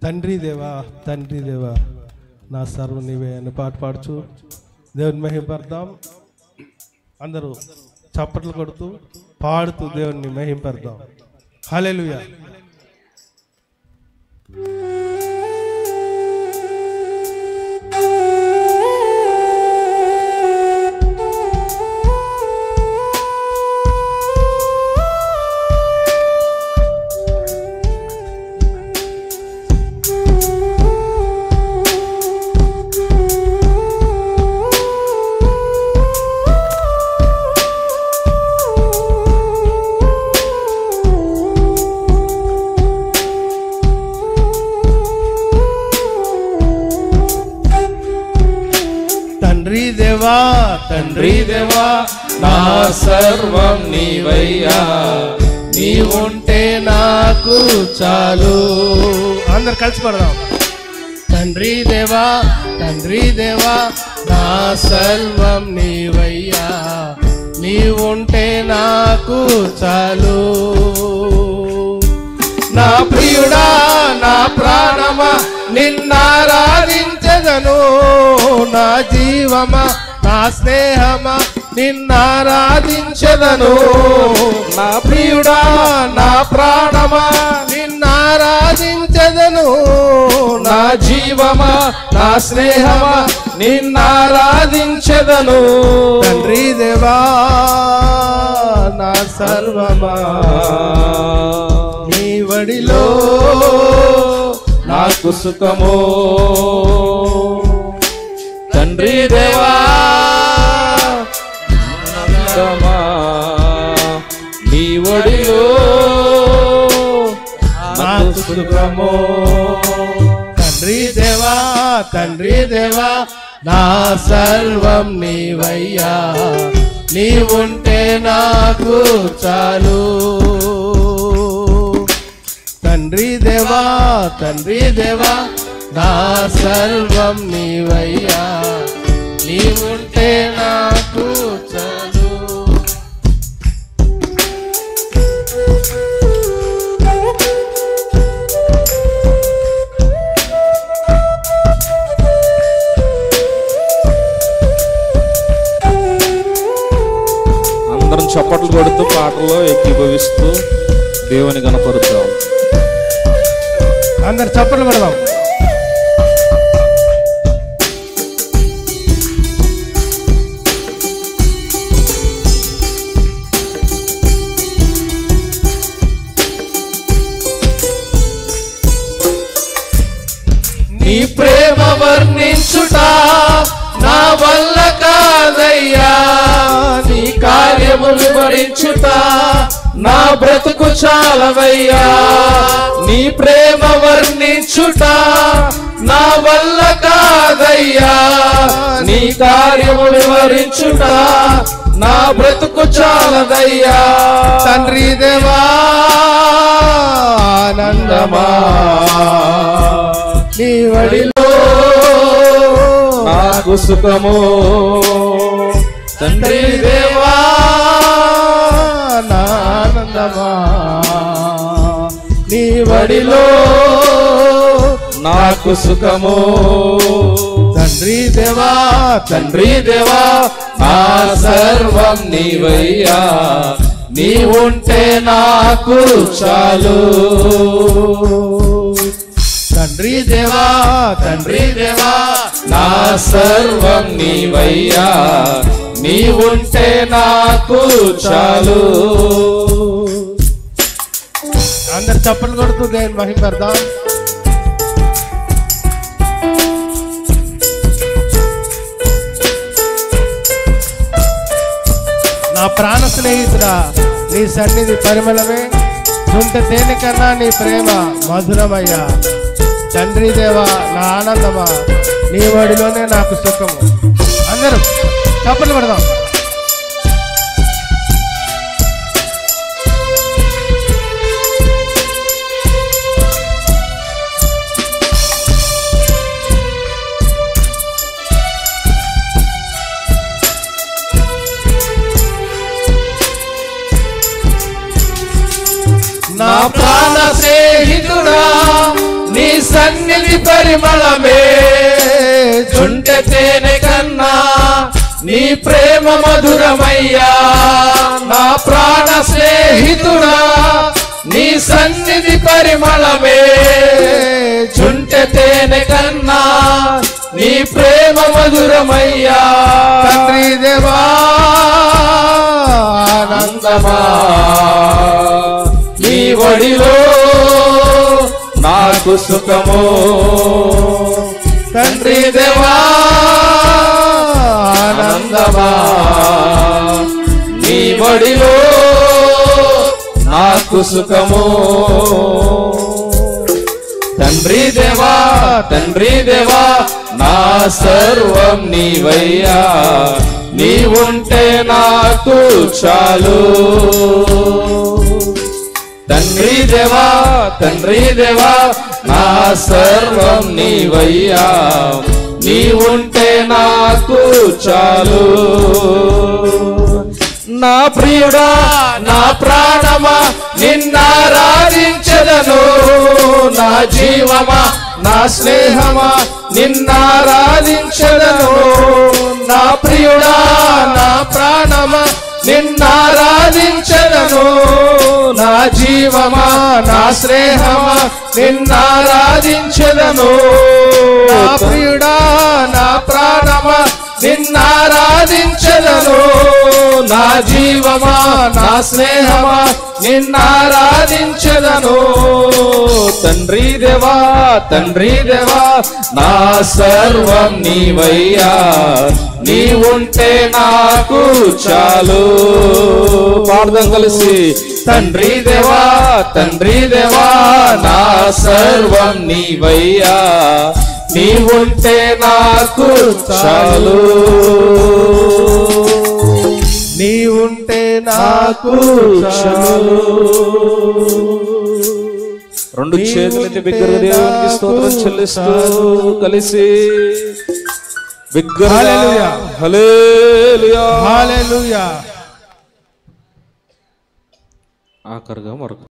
తండ్రి దేవా నా సర్వ నీవే అని పాట పాడుచు దేవుని మహింపడదాం. అందరూ చప్పట్లు కొడుతూ పాడుతూ దేవుని మహింపడదాం. హల్లెలూయా. తండ్రి దేవా నా సర్వం నీవయ్యా, నీవుంటే నాకు చాలు. అందరు కలిసి పడదాం. తండ్రి దేవా నా సర్వం నీవయ్యా, నీవుంటే నాకు చాలు. నా ప్రియుడా నా ప్రాణమా నిన్నారాధించెదను, నా జీవమా నా స్నేహమా నిన్నారాధించెదను. నా ప్రియుడా నా ప్రాణమా నిన్నారాధించెదను, నా జీవమా నా స్నేహమా నిన్నారాధించెదను. తండ్రి దేవా నా సర్వమా నీ వడిలో నాకు సుఖమో. తండ్రి దేవా నీ వడిలో నాకు సుఖమో. తండ్రి దేవా నా సర్వం నీవయ్యా, నీవుంటే నాకు చాలు. తండ్రి దేవా నా సర్వం నీవయ్యా, నీవుంటే నాకు చాలు. అందరం చప్పట్లు కొడుతూ పాటలో ఏకీభవిస్తూ దేవుని గణపరుద్దాం. అందరు చప్పట్లు కొడదాం. నీ ప్రేమ వర్ణించుట నా వల్ల కాదయ్యా, నీ కార్యములు భరించుట నా బ్రతుకు చాలవయ్యా. నీ ప్రేమ వర్ణించుట నా వల్ల కాదయ్యా, నీ కార్యములు భరించుట నా బ్రతుకు చాలదయ్యా. తండ్రి దేవా ఆనందమా నీ వడిలో నాకు సుఖమో. తండ్రి దేవా ఆనందమా నీ వడిలో నాకు సుఖమో. తండ్రి దేవా నా సర్వం నీవయ్యా, నీవుంటే నాకు చాలు. తండ్రి దేవా నా సర్వం నీవయ్యా, నీవుంటే నాకు చాలు. అందరు చప్పట్లు కొడుతూ దేవుని మహిమపడదాం. నా ప్రాణ స్నేహితుడా నీ సన్నిధి పరిమళమే, సొంత తేనె కన్నా నీ ప్రేమ మధురమయ్యా. తండ్రి దేవా నా ఆనందమా, నీ వాడిలోనే నాకు సుఖము. అందరూ చప్పట్లు పడదాం. నా ప్రాణ స్నేహితుడా నీ సన్నిధి పరిమళమే జుంటె తేనె కన్నా నీ ప్రేమ మధురమయ్యా నా ప్రాణ స్నేహితుడా నీ సన్నిధి పరిమళమే జుంటె తేనె కన్నా నీ ప్రేమ మధురమయ్యా తండ్రి దేవా ఆనందమా నీ ఒడిలో నాకు సుఖము తండ్రి దేవా ఆనందమా నీ ఒడిలో నాకు సుఖము తండ్రి దేవా నా సర్వం నీవయ్యా నీవుంటే నాకు చాలు తండ్రి దేవా నా సర్వం నీవయ్యా నీవుంటే నాకు చాలు నా ప్రియుడా నా ప్రాణమా నిన్నారాధించెదను నా జీవమా నా స్నేహమా నిన్నారాధించెదను నా ప్రియుడా నా ప్రాణమా నిన్నారాధించెదను నా జీవమా నా స్నేహమా నిన్నారాధించెదను నా ప్రియుడా నా ప్రాణమా నిన్నారాధించెదను నా జీవమా నా స్నేహమా నిన్నారాధించెదను తండ్రి దేవా నా సర్వం నీవయ్యా నీవుంటే నాకు చాలు పాడదాం కలిసి తండ్రి దేవా నా సర్వం నీవయ్యా నీవుంటే నాకు చాలు నీవుంటే నాకు చాలు రెండు చేతులైతే బిగ్గరగా దేవునికి స్తోత్రం చెల్లిస్తూ కలిసి బిగ్గరగా హల్లెలూయా హల్లెలూయా హల్లెలూయా ఆఖరుగా మరొక